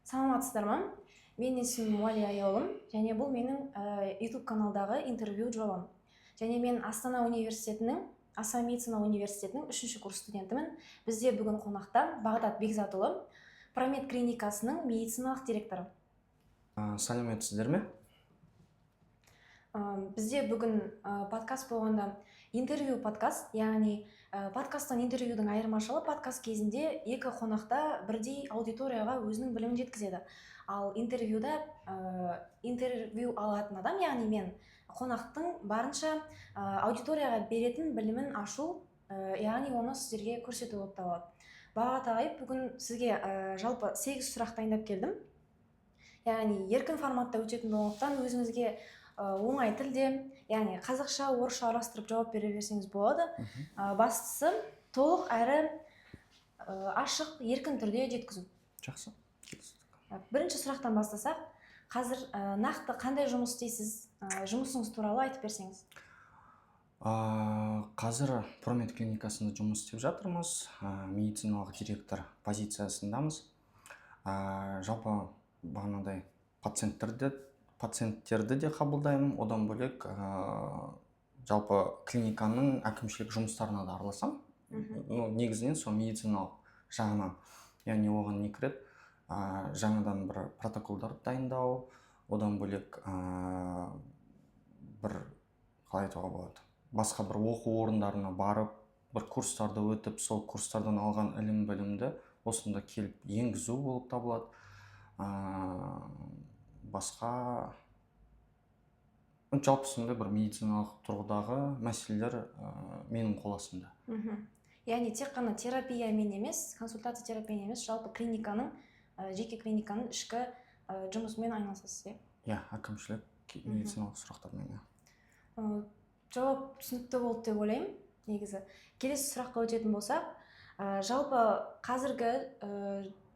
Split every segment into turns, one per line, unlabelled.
Саламатсыздар ма? Менің есімім Уалия Аялым, және бұл менің YouTube каналдағы интервью жобам. Және мен Астана медицина университетінің 3-ші курс студентімін. Бізде бүгін қонақта Бағдат Бекзатұлы, Промед клиникасының медициналық директоры.
Сәлеметсіздер ме?
Бізде бүгін подкаст болғанда интервью подкаст, яғни подкасттан интервьюдің айырмашылығы подкаст кезінде екі қонақта бірдей аудиторияға өзінің білімін жеткізеді. Ал интервьюда интервью алатын адам, яғни мен қонақтың барынша аудиторияға беретін білімін ашу, яғни оны сіздерге көрсету болып табылады. Бағдат ағай, бүгін сізге жалпы 8 сұрақ дайындап келдім. Яғни еркін форматта өтетін болғандықтан өзіңізге оңай тілде, яғни қазақша, орысша араластырып жауап бере берсеңіз болады. Бастысы толық әрі ашық, еркін түрде жеткізу.
Жақсы.
Бірінші сұрақтан бастасақ, қазір нақты қандай жұмыс істейсіз? Жұмысыңыз туралы айтып берсеңіз.
Қазір Промед клиникасында жұмыс істеп жатырмыз. Медициналық директор позициясындамыз. Жалпы бағанадай пациенттерді де қабылдаймын, одан бөлек жалпы клиниканың әкімшілік жұмыстарына да араласам. Негізінен сол медициналық жағынан, яғни оған не кіреді, жаңадан бір протоколдар дайындау, одан бөлек бір, қалай айтуға болады, басқа бір оқу орындарына барып, бір курстарды өтіп, сол курстардан алған ілім-білімді осында келіп енгізу болып табылады. Басқа жалпы сондай бір медициналық тұрғыдағы мәселелер менің қол астымда.
Яғни тек қана терапиямен емес, консультация терапиямен емес, жалпы клиниканың, жеке клиниканың ішкі жұмысымен айналысасыз,
иә? Әкімшілік медициналық сұрақтармен.
Жауап түсінікті болды деп ойлаймын, негізі. Келесі сұраққа өтетін болсақ, жалпы қазіргі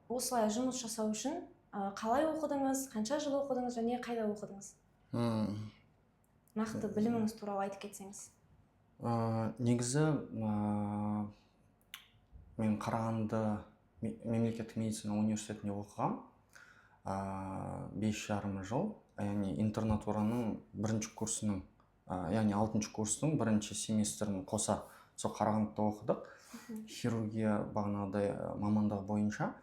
осылай жұмыс жасау үшін қалай оқыдыңыз, қанша жыл оқыдыңыз және қайда оқыдыңыз? Нақты біліміңіз туралы айтып кетсеңіз.
Негізі мен Қарағанды мемлекеттік медицина университетінде оқығам. 5,5 жыл, яғни интернатураның бірінші курсының, яғни 6-шы курстың бірінші семестрін қоса сол Қарағандыда оқыдық. Хирургия бағанадай мамандығы бойынша.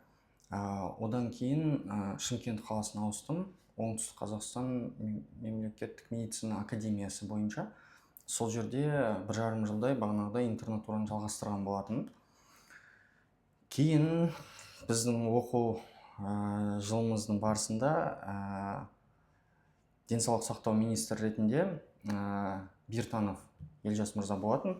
Одан кейін Шымкент қаласына ауыстым. Оңтүстік Қазақстан мемлекеттік медицина академиясы бойынша. Сол жерде 1,5 жылдай бағанағыдай интернатураны жалғастырған болатын. Кейін біздің оқу жылымыздың барысында денсаулық сақтау министрі ретінде Биртанов Елжас мырза болатын.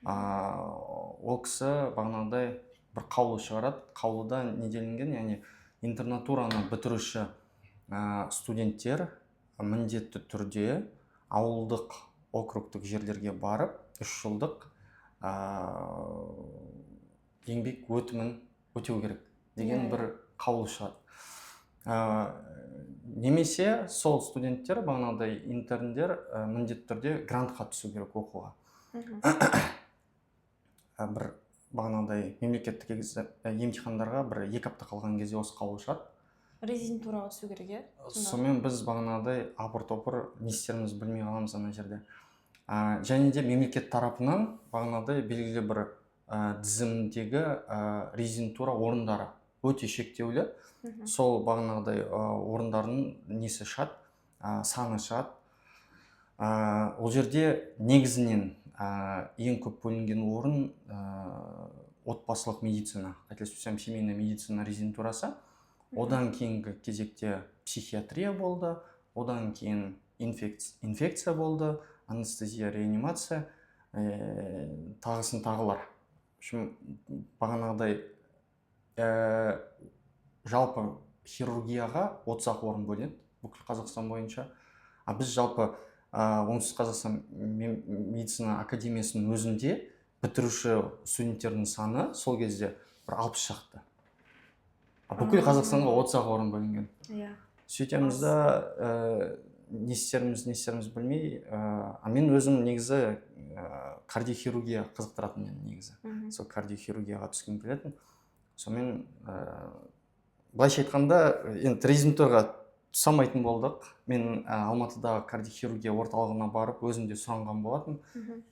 Ол кісі бағанағыдай бір қаулы шығарады. Қаулыда не делінген, яғни интернатураны бітіруші студенттер міндетті түрде ауылдық округтік жерлерге барып 3 жылдық еңбек өтімін өтеу керек деген бір қаулы шығады. Немесе сол студенттер, бағанадай интерндер міндетті түрде грантқа түсу керек оқуға. Бір бағанадай мемлекеттік емтихандарға бір 2 апта қалған кезде осы қаулы шығады.
Резидентураға түсу керек,
Сонымен біз бағанадай апыр-топыр не істерімізді білмей қаламыз ана жерде. Және де мемлекет тарапынан бағанадай белгілі бір тізімдегі резидентура орындары өте шектеулі. Сол бағанағыдай орындардың несі шығады, саны шығады. Ол жерде негізінен ең көп бөлінген орын отбасылық медицина, қателеспесем семейная медицина резидентурасы. Одан кейінгі кезекте психиатрия болды, одан кейін инфекция болды, анестезия, реанимация, тағысын тағылар. Бағанағыдай жалпы хирургияға 30 орын бөлінеді бүкіл Қазақстан бойынша. Біз жалпы Оңтүстік Қазақстан медицина академиясының өзінде бітіруші студенттердің саны сол кезде бір 60 шақты. Бүкіл Қазақстанға 30 орын бөлінген. Сөйтеміз да не істеріміз білмей, мен өзім негізі кардиохирургия қызықтыратын мен негізі. Сол кардиохирургияға түскім келетін. Сонымен былайша айтқанда енді резидентураға түсе алмайтын болдық. Мен Алматыдағы кардиохирургия орталығына барып өзім де сұранған болатын.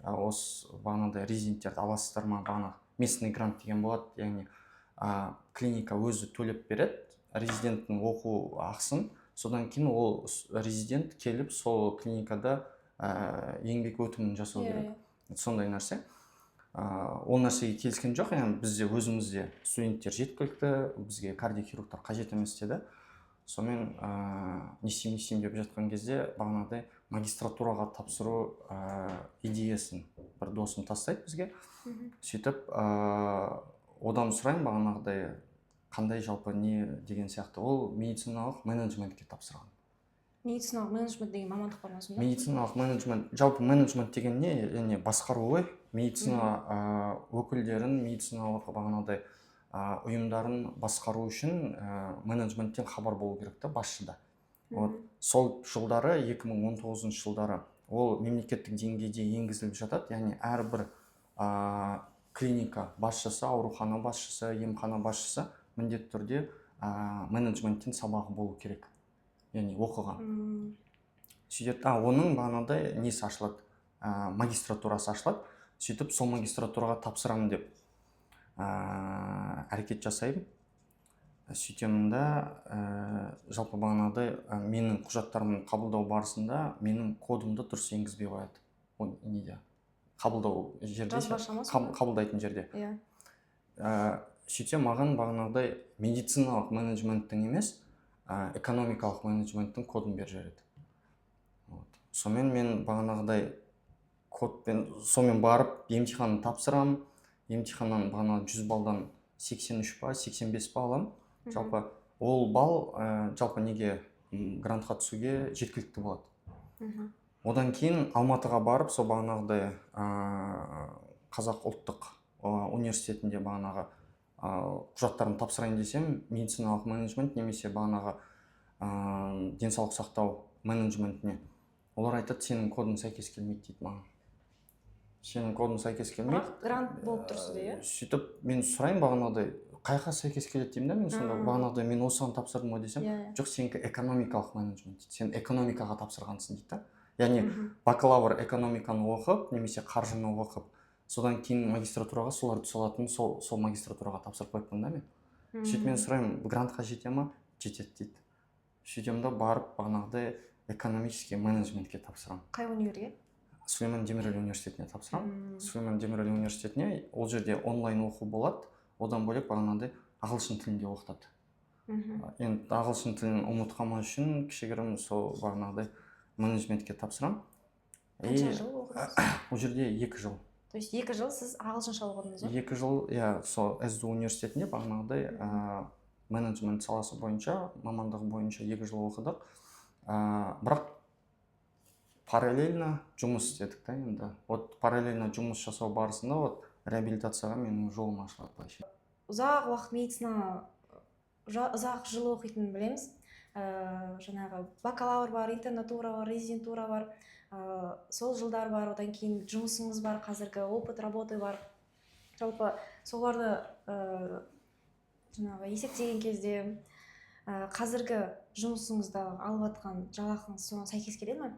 Осы бағанағыдай резиденттерді аласыздар ма, бағана местный грант деген болады, яғни клиника өзі төлеп береді резиденттің оқу ақысын. Содан кейін ол резидент келіп сол клиникада еңбек өтілін жасау керек. Сондай нәрсе. Ол нәрсеге келіскен жоқ, яғни бізде өзімізде студенттер жеткілікті, бізге кардиохирургтар қажет емес деді. Сонымен не істеймін деп жатқан кезде бағанағыдай магистратураға тапсыру идеясын бір досым тастайды бізге. Сөйтіп одан сұрайын бағанағыдай қандай жалпы не деген сияқты. Ол медициналық менеджментке тапсырған.
Медициналық менеджмент деген мамандық бар ма сонда?
Медициналық менеджмент, жалпы менеджмент деген не? Яғни басқару ғой. Медицина өкілдерін, медициналық бағанағыдай ұйымдарын басқару үшін менеджменттен хабар болу керек та, басшыда. Сол жылдары 2019 жылдары ол мемлекеттік деңгейде енгізіліп жатады. Яғни әрбір клиника басшысы, аурухана басшысы, емхана басшысы міндетті түрде менеджменттен сабағы болу керек. Яғни оқыған. Сөйтіп, оның бағанағыдай несі ашылады, магистратурасы ашылады. Сөйтіп, сол магистратураға тапсырамын деп әрекет жасаймын. Сөйтемін да, жалпы бағанағыдай менің құжаттарымды қабылдау барысында менің кодымды дұрыс енгізбей қояды. Ол неде? Қабылдау жерде, қабылдайтын жерде. Сөйтсе маған бағанағыдай медициналық менеджменттің емес, экономикалық менеджменттің кодын беріп жібереді. Сонымен мен бағанағыдай кодпен сонымен барып емтиханын тапсырамын. Емтиханнан бағана 100 балдан 83 ба, 85 ба аламын. Жалпы ол бал жалпы неге грантқа түсуге жеткілікті болады. Одан кейін Алматыға барып, сол бағанағыдай Қазақ ұлттық университетінде бағанағы құжаттарын тапсырайын десем, медициналық менеджмент немесе бағанағы денсаулық сақтау менеджментіне. Олар айтады, сенің кодың сәйкес келмейді дейді маған. Сенің кодың сәйкес келмейді.
Бірақ грант болып тұрсыз иә?
Сөйтіп мен сұрайын бағанағыдай, қайқа сәйкес келеді деймін да, мен сонда бағанағыдай мен осыған тапсырдым ғой десем, жоқ, сенікі экономикалық менеджмент дейді, сен экономикаға тапсырғансың дейді да. Яғни бакалавр экономиканы оқып, немесе қаржыны оқып, содан кейін магистратураға солар түсе алатын, сол магистратураға тапсырып қойыппын да мен. Сөйтіп мен сұраймын, грантқа жете ма? Жетеді дейді. Сөйтем да барып бағанағыдай экономический менеджментке тапсырамын.
Қай универге?
Сүлеймен Демирел университетіне тапсырамын. Сүлеймен Демирел университетіне, ол жерде онлайн оқу болады. Одан бөлек бағанағыдай ағылшын тілінде оқытады. Енді ағылшын тілін ұмытқанмас үшін кішігірім сол бағанағыдай менеджментке тапсырамын.
Қанша жыл оқыдыңыз?
Ол жерде 2 жыл.
То есть 2 жыл сіз ағылшынша оқыдыңыз ба?
2 жыл, сол СДУ университетінде бағанағыдай менеджмент саласы бойынша, мамандығы бойынша 2 жыл оқыдық. Бірақ параллельно жұмыс істедік та енді. Параллельно жұмыс жасау барысында реабилитацияға менің жолым ашылады былайша.
Ұзақ уақыт медицина, ұзақ жыл оқитынын білеміз. Жаңағы бакалавр бар, интернатура бар, резидентура бар, сол жылдар бар, одан кейін жұмысыңыз бар, қазіргі опыт работы бар. Жалпы соларды жаңағы есептеген кезде қазіргі жұмысыңызда алып жатқан жалақыңыз соған сәйкес келеді ме?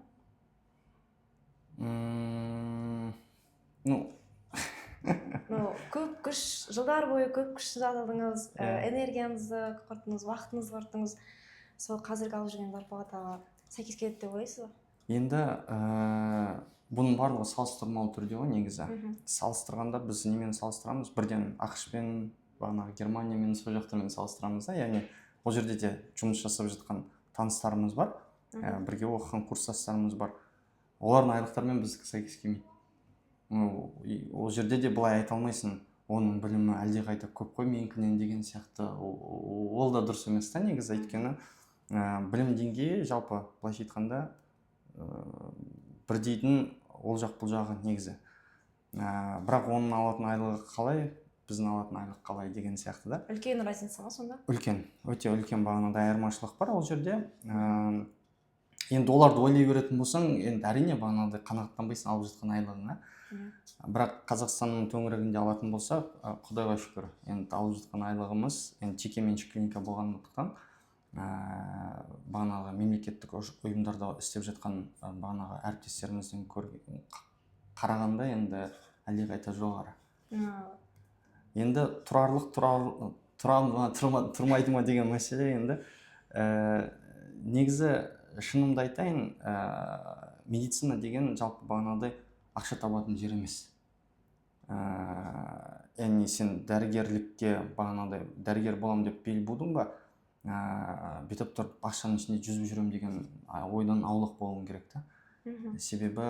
Көп күш, жылдар бойы көп күш салдыңыз, энергияңызды құрттыңыз, уақытыңызды құрттыңыз. Сол қазіргі алып жүрген зарплатаға сәйкес келеді деп ойлайсыз ба?
Енді бұның барлығы салыстырмалы түрде ғой негізі. Салыстырғанда біз немен салыстырамыз? Бірден ақш-пен, бағанағы Германиямен, сол жақтармен салыстырамыз да. Яғни ол жерде де жұмыс жасап жатқан таныстарымыз бар, бірге оқыған курстастарымыз бар. Олардың айлықтарымен біздікі сәйкес келмейді. Ол жерде де былай айта алмайсың, оның білімі әлдеқайда көп қой менікінен деген сияқты. Ол да дұрыс емес та негізі, өйткені білім деңгейі жалпы былайша айтқанда бірдейдің ол жақ бұл жағы негізі. Бірақ оның алатын айлығы қалай, біздің алатын айлық қалай деген сияқты да.
Үлкен разница ма сонда?
Үлкен, өте үлкен бағанада айырмашылық бар ол жерде. Енді оларды ойлай беретін болсаң, енді әрине бағанағыдай қанағаттанбайсың алып жатқан айлығыңа. Бірақ Қазақстанның төңірегінде алатын болсақ, Құдайға шүкір, енді алып жатқан айлығымыз енді жекеменшік клиника болғандықтан бағанағы мемлекеттік ұйымдарда істеп жатқан бағанағы әріптестерімізден қарағанда енді әлдеқайда жоғары. Енді тұрмайды ма деген мәселе енді негізі шынымды айтайын, медицина деген жалпы бағанағыдай ақша табатын жер емес. Яғни сен дәрігерлікке бағанағыдай дәрігер болам деп бел будың ба, бүйтіп тұрып ақшаның ішінде жүзіп жүрем деген ойдан аулақ болуың керек та. Себебі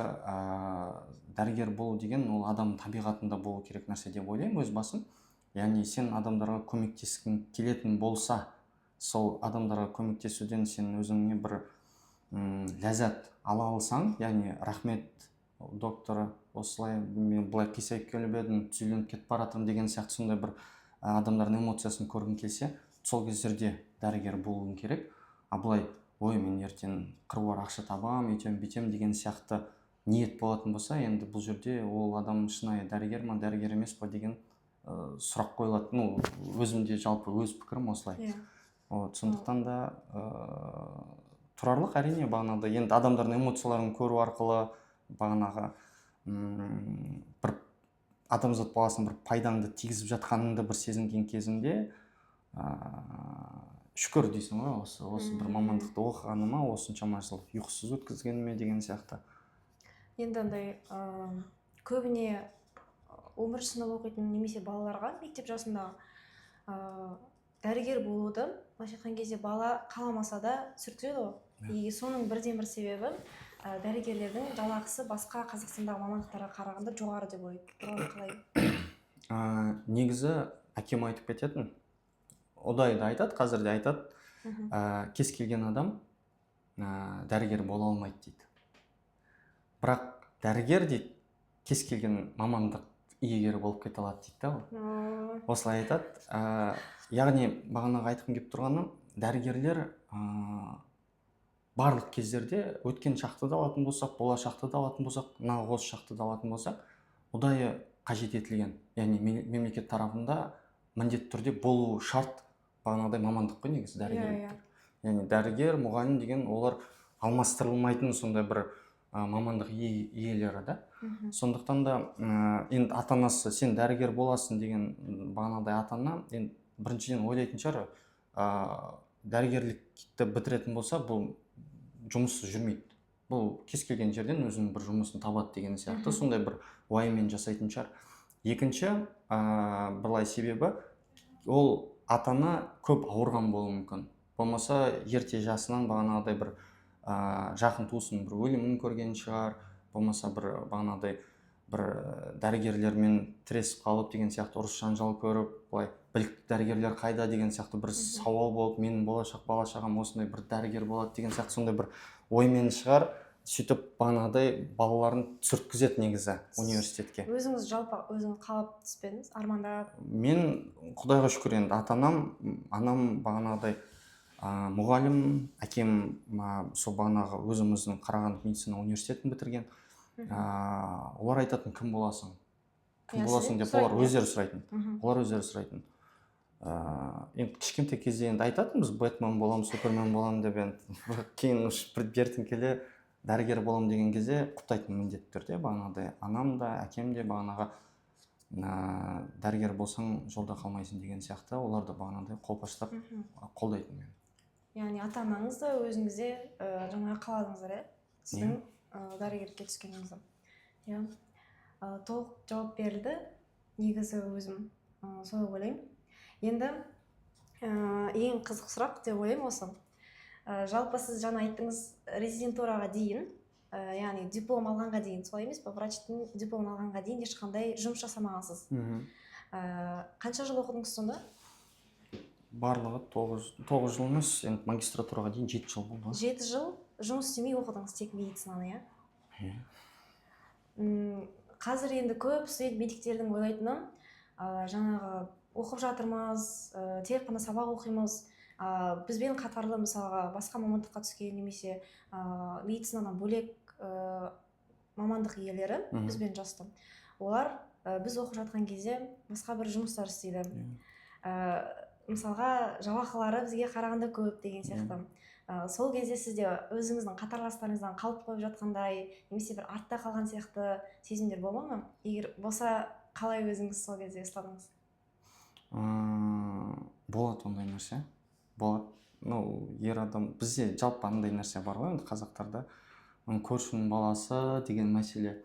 дәрігер болу деген ол адам табиғатында болу керек нәрсе деп ойлаймын өз басым. Яғни сен адамдарға көмектескің келетін болса, сол адамдарға көмектесуден сен өзіңе бір ләззат ала алсаң, яғни рахмет доктор, осылай мен былай қисайып келіп едім, түзеленіп кетіп баратырмын деген сияқты сондай бір адамдардың эмоциясын көргің келсе, сол кездерде дәрігер болуың керек. Былай ой мен ертең қыруар ақша табам, үйтем бүйтем деген сияқты ниет болатын болса, енді бұл жерде ол адам шынайы дәрігер ма, дәрігер емес па деген сұрақ қойылады. Өзімде жалпы өз пікірім осылай. Сондықтан да тұрарлық әрине бағанағыдай енді адамдардың эмоцияларын көру арқылы бағанағы бір адамзат баласына бір пайдаңды тигізіп жатқаныңды бір сезінген кезімде шүкір дейсің ғой, осы бір мамандықты оқығаныма, осыншама жыл ұйқысыз өткізгеніме деген сияқты.
Енді андай көбіне 11 сынып оқитын немесе балаларға мектеп жасындағы дәрігер болуды былайша айтқан кезде бала қаламаса да сүртеді ғой. И соның бірден бір себебі дәрігерлердің жалақысы басқа Қазақстандағы мамандықтарға қарағанда жоғары деп ойлаймын.
Негізі әкем айтып кететін, ұдайы да айтады, қазір де айтады, кез келген адам дәрігер бола алмайды дейді. Бірақ дәрігер дейді, кез келген мамандық иегері болып кете алады дейді да. Осылай айтады. Яғни бағанағы айтқым келіп тұрғаны, дәрігерлер барлық кездерде өткен шақты да алатын болсақ, болашақты да алатын болсақ, осы шақты да алатын болсақ, ұдайы қажет етілген. Яғни мемлекет тарапында міндетті түрде болу шарт бағанағыдай мамандық қой негізі дәрігерлік. Яғни дәрігер, мұғалім деген олар алмастырылмайтын сондай бір мамандық иелері да. Сондықтан да енді ата-анасы сен дәрігер боласың деген бағанағыдай ата-ана енді біріншіден ойлайтын шығар, дәрігерлікті бітіретін болса, бұл жұмыссыз жүрмейді. Бұл кез келген жерден өзінің бір жұмысын табады деген сияқты, сондай бір уайыммен жасайтын шығар. Екінші, былай себебі, ол ата-ана көп ауырған болуы мүмкін. Болмаса ерте жасынан бағанағыдай бір жақын туысын бір өлімін көрген шығар, болмаса бір бағанағыдай бір дәрігерлермен тіресіп қалып деген сияқты ұрыс жанжал көріп, былай білікті дәрігерлер қайда деген сияқты бір сауал болып, менің болашақ бала-шағам осындай бір дәрігер болады деген сияқты сондай бір оймен шығар, сөйтіп бағанағыдай балаларын түсірткізеді негізі университетке.
Өзіңіз жалпы өзіңіз қалап түспедіңіз, армандап?
Мен Құдайға шүкір енді анам бағанағыдай мұғалім, әкем сол бағанағы өзіміздің Қарағанды медицина университетін бітірген. Олар айтатын, кім боласың? Кім боласың деп олар өздері сұрайтын. Енді кішкентай кезде енді айтатынбыз, Бэтмен болам, Супермен болам деп, енді кейін бертін келе дәрігер болам деген кезде құптайтын міндетті түрде бағанағыдай анам да, әкем де бағанағы дәрігер болсаң жолда қалмайсың деген сияқты, олар да бағанағыдай қолпаштап қолдайтын мені.
Яғни ата-анаңыз да өзіңіз де жаңа қаладыңыздар, сіздің дәрігерлікке түскеніңізді. Толық жауап берілді, негізі өзім солай ойлаймын. Енді ең қызық сұрақ деп ойлаймын осы. Жалпы сіз жаңа айттыңыз, резидентураға дейін, яғни диплом алғанға дейін, солай емес па, врачтың диплом алғанға дейін ешқандай жұмыс жасамағансыз. Қанша жыл оқыдыңыз сонда?
Барлығы 9 жыл емес, енді магистратураға дейін 7 жыл болды.
7 жыл жұмыс істемей оқыдыңыз тек медицинаны, иә? Қазір енді көп студент медиктердің ойлайтыны, жаңағы оқып жатырмыз, тек қана сабақ оқимыз, бізбен қатарлы мысалға басқа мамандыққа түскен немесе медицинадан бөлек мамандық иелері бізбен жасты. Олар біз оқып жатқан кезде басқа бір жұмыстар істейді. Мысалға жалақылары бізге қарағанда көп деген сияқты. Сол кезде сізде өзіңіздің қатарластарыңыздан қалып қойып жатқандай немесе бір артта қалған сияқты сезімдер бола ма? Егер болса, қалай өзіңіз сол кезде ұстадыңыз?
Болады ондай нәрсе. Болады. Ер адам, бізде жалпы андай нәрсе бар ғой, енді қазақтарда көршінің баласы деген мәселе.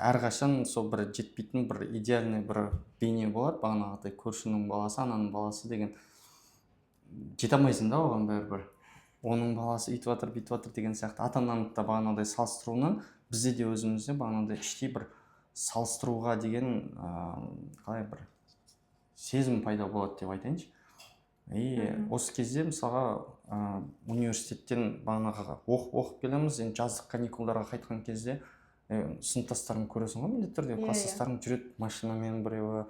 Әрқашан сол бір жетпейтін бір идеальный бір бейне болады, бағанағыдай көршінің баласы, ананың баласы деген. Жете алмайсың да оған бәрібір. Оның баласы үйтіп жатыр, бүйтіп жатыр деген сияқты. Ата-ананы да бағанағыдай салыстыруынан бізде де өзімізде бағанағыдай іштей бір салыстыруға деген қалай бір сезім пайда болады деп айтайыншы. Осы кезде мысалға университеттен бағанағы оқып келеміз, енді жаздық каникулдарға қайтқан кезде сыныптастарын көресің ғой, міндетті түрде класстастарың жүреді машинамен, біреуі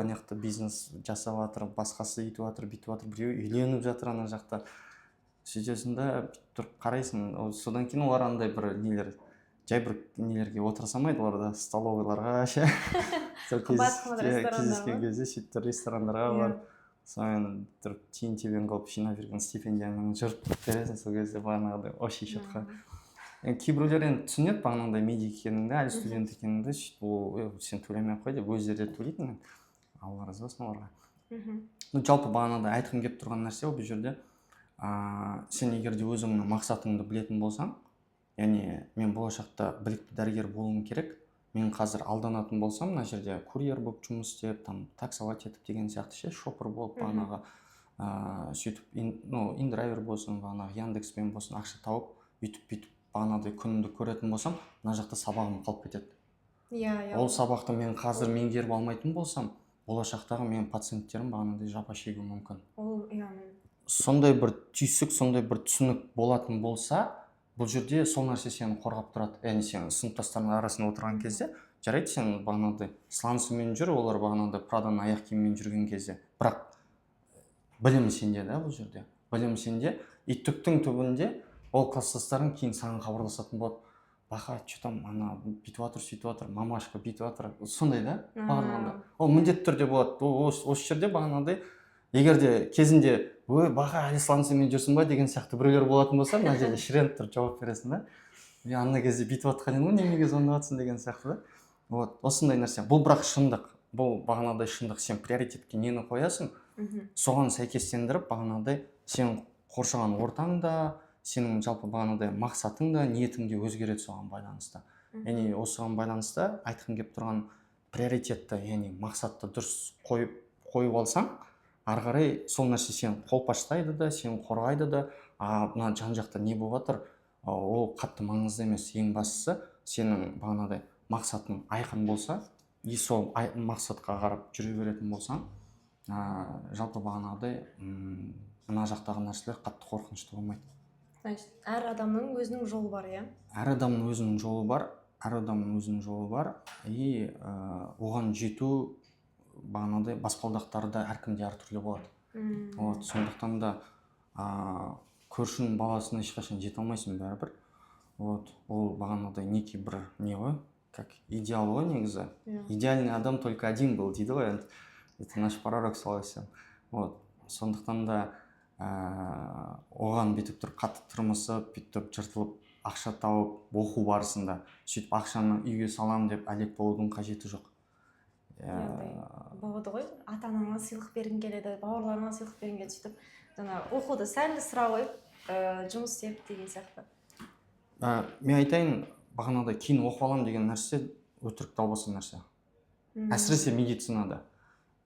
ана жақта бизнес жасап жатыр, басқасы өйтіп жатыр, бүйтіп жатыр, біреуі үйленіп жатыр ана жақта. Сөйтесің да бүйтіп тұрып қарайсың, содан кейін олар андай бір нелер, жай бір нелерге отыра салмайды, олар да столовыйларға ше. Кездескен кезде сөйтіп ресторандарға бар. Сонымен тұрып тиын-тебен қылып жинап жүрген стипендияны жырып бересің сол кезде бағанағыдай вообще шотқа. Кейбіреулер енді түсінеді бағанағыдай медик екеніңді, әлі студент екеніңді, сөйтіп сен төлемей ақ қой деп өздері де төлейтін. Алла разы болсын оларға. Жалпы бағанағыдай айтқым келіп тұрған нәрсе бұл жерде, сен егер де өзіңнің мақсатыңды білетін болсаң, яғни мен болашақта білікті дәрігер болуым керек, мен қазір алданатын болсам, мына жерде курьер болып жұмыс істеп, таксовать етіп деген сияқты ше, шопыр болып бағанағы сөйтіп индрайвер болсын, бағанағы Яндекспен болсын, ақша тауып, бүйтіп бағанағыдай күнімді көретін болсам, мына жақта сабағым қалып кетеді. Ол сабақты мен қазір меңгеріп алмайтын болсам, болашақтағы менің пациенттерім бағанағыдай жапа шегуі мүмкін. Сондай бір түйсік, сондай бір түсінік болатын болса, бұл жерде сол нәрсе сені қорғап тұрады. Яғни сен сыныптастарының арасында отырған кезде, жарайды сен бағанағыдай слансымен жүр, олар бағанағыдай Праданың аяқ киіммен жүрген кезде. Бірақ білім сенде да бұл жерде. Білім сенде. И түптің түбінде ол класстастарың кейін саған хабарласатын болады. Бақа, что-там ана бүйтіп жатыр, сөйтіп жатыр, мамашка бүйтіп жатыр. Сондай да барлығында. Ол міндетті түрде болады. Осы жерде бағанағыдай егер де кезінде бақа әлі слансымен жүрсің ба деген сияқты біреулер болатын болса, мына жерде шіреніп тұрып жауап бересің да. Ана кезде бүйтіп жатқан едім ғой, неге звондап жатсың деген сияқты да. Осындай нәрсе. Бұл бірақ шындық. Бұл бағанағыдай шындық. Сен приоритетке нені қоясың, соған сәйкестендіріп бағанағыдай сен қоршаған ортаң да, сенің жалпы бағанағыдай мақсатың да, ниетің де өзгереді соған байланысты. Яғни осыған байланысты айтқым келіп тұрған приоритетті, яғни мақсатты дұрыс қойып алсаң, ары қарай сол нәрсе сені қолпаштайды да, сені қорғайды да. Мына жан жақта не болып жатыр, ол қатты маңызды емес. Ең бастысы сенің бағанағыдай мақсатың айқын болса, и сол мақсатқа қарап жүре беретін болсаң, жалпы бағанағыдай мына жақтағы нәрселер қатты қорқынышты болмайды.
Әр адамның өзінің жолы бар, иә?
Әр адамның өзінің жолы бар, и оған жету бағанағыдай баспалдақтары да әркімде әртүрлі болады. Сондықтан да көршінің баласына ешқашан жете алмайсың бәрібір. Ол бағанағыдай некий бір не ғой, как идеал ғой негізі. Идеальный адам только один был дейді ғой. Это наш пророк саллаллаху. Сондықтан да оған бүйтіп тұрып қатты тырмысып, бүйтіп жыртылып ақша тауып, оқу барысында сөйтіп ақшаны үйге салам деп әлек болудың қажеті жоқ.
Болады ғой, ата-анаңа сыйлық бергің келеді, бауырларыңа сыйлық бергің келеді, сөйтіп жаңа оқуды сәнді сыра қойып, жұмыс істеп деген сияқты.
Мен айтайын, бағанағыдай кейін оқып алам деген нәрсе өтірік далбаса нәрсе. Әсіресе медицинада.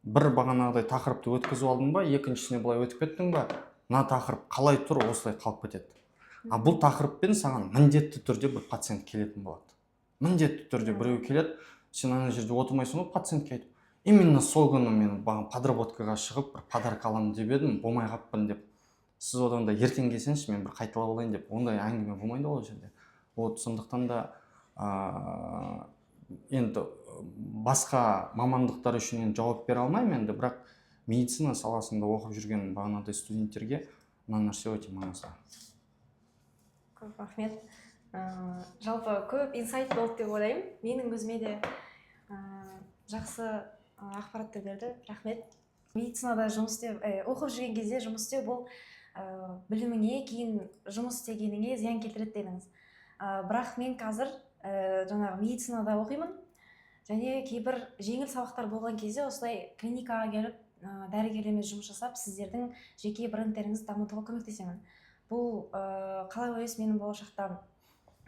Бір бағанағыдай тақырыпты өткізіп алдың ба, екіншісіне былай өтіп кеттің ба, мына тақырып қалай тұр, осылай қалып кетеді. Бұл тақырыппен саған міндетті түрде бір пациент келетін болады. Міндетті түрде біреу келеді, сен ана жерде отырмайсың ғой, пациентке айтып, именно сол күні мен подработкаға шығып бір подарок аламын деп едім, болмай қалыппын деп. Сіз одан да ертең келсеңізші, мен бір қайталап алайын деп, ондай әңгіме болмайды ол жерде. Сондықтан да енді басқа мамандықтар үшін енді жауап бере алмаймын енді, бірақ медицина саласында оқып жүрген бағанағыдай студенттерге мына нәрсе өте маңызды.
Көп рахмет. Жалпы көп инсайт болды деп ойлаймын. Менің өзіме де жақсы ақпараттар берді. Рахмет. Медицинада жұмыс істеп, оқып жүрген кезде жұмыс істеу бұл біліміңе, кейін жұмыс істегеніңе зиян келтіреді дедіңіз. Бірақ мен қазір жаңағы медицинада оқимын. Және кейбір жеңіл сабақтар болған кезде осылай клиникаға келіп дәрігерлермен жұмыс жасап, сіздердің жеке брендтеріңізді дамытуға көмектесемін. Бұл қалай ойлайсыз, менің болашақта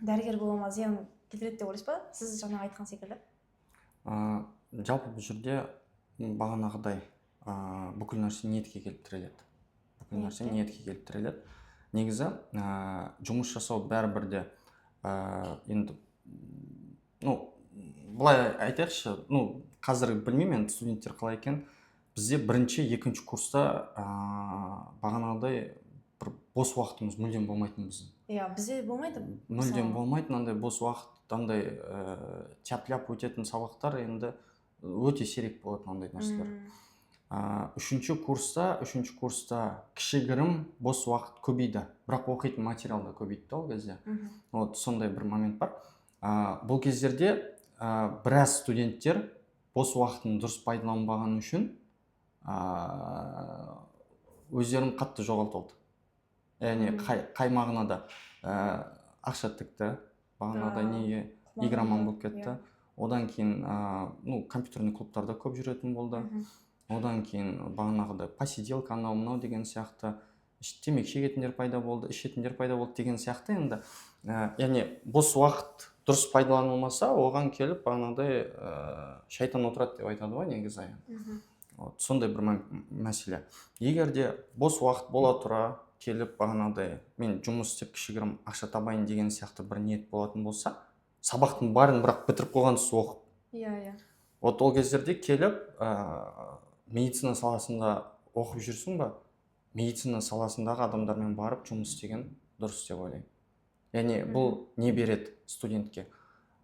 дәрігер болуыма зиян келтіреді деп ойлайсыз ба? Сіз жаңа айтқан секілді.
Жалпы бұл жерде бағанағыдай бүкіл нәрсе ниетке келіп тіреледі. Бүкіл нәрсе ниетке келіп тіреледі. Негізі жұмыс жасау бәрібір де енді былай айтайықшы, қазір білмеймін енді студенттер қалай екен. Бізде бірінші, екінші курста бағанағыдай бір бос уақытымыз мүлдем болмайтын біздің.
Бізде болмайды.
Мүлдем болмайтын, андай бос уақыт, андай тяп-ляп өтетін сабақтар енді өте сирек болады андай нәрселер. Үшінші курста кішігірім бос уақыт көбейді, бірақ оқитын материал да көбейді ол кезде. Сондай бір момент бар. Бұл кездерде біраз студенттер бос уақытын дұрыс пайдаланбаған үшін өздерін қатты жоғалтады. Яғни қай мағынада ақша тікті, бағанағыдай неге игроман болып кетті. Одан кейін компьютерный клубтарда көп жүретін болды. Одан кейін бағанағыдай посиделка анау мынау деген сияқты, темекі шегетіндер пайда болды, ішетіндер пайда болды деген сияқты. Енді яғни бос уақыт дұрыс пайдаланылмаса, оған келіп бағанағыдай шайтан отырады деп айтады ғой негізі. Сондай бір мәселе. Егер де бос уақыт бола тұра келіп бағанағыдай мен жұмыс істеп кішігірім ақша табайын деген сияқты бір ниет болатын болса, сабақтың барын бірақ бітіріп қойған соң оқып. Ол кездерде келіп медицина саласында оқып жүрсің ба, медицина саласындағы адамдармен барып жұмыс істеген дұрыс деп ойлаймын. Яғни бұл не береді студентке?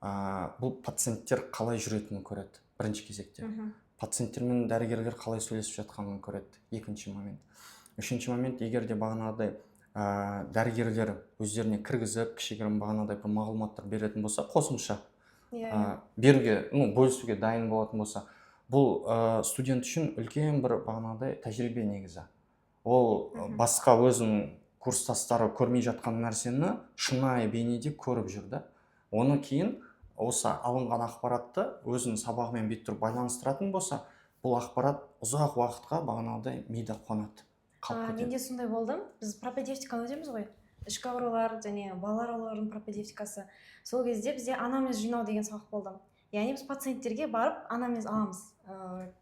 Бұл пациенттер қалай жүретінін көреді бірінші кезекте. Пациенттермен дәрігерлер қалай сөйлесіп жатқанын көреді екінші момент. Үшінші момент, егер де бағанағыдай дәрігерлер өздеріне кіргізіп кішігірім бағанағыдай бір мағлұматтар беретін болса, қосымша беруге, бөлісуге дайын болатын болса, бұл студент үшін үлкен бір бағанағыдай тәжірибе негізі. Ол басқа өзінің курстастары көрмей жатқан нәрсені шынайы бейнеде көріп жүрді. Оны кейін осы алынған ақпаратты өзінің сабағымен бүйтіп тұрып байланыстыратын болса, бұл ақпарат ұзақ уақытқа бағанағыдай мида қонады.
Менде сондай болдым. Біз пропедевтиканы өтеміз ғой. Ішкі аурулар және балалар ауруларының пропедевтикасы. Сол кезде бізде анамнез жинау деген сабақ болды. Яғни біз пациенттерге барып анамнез аламыз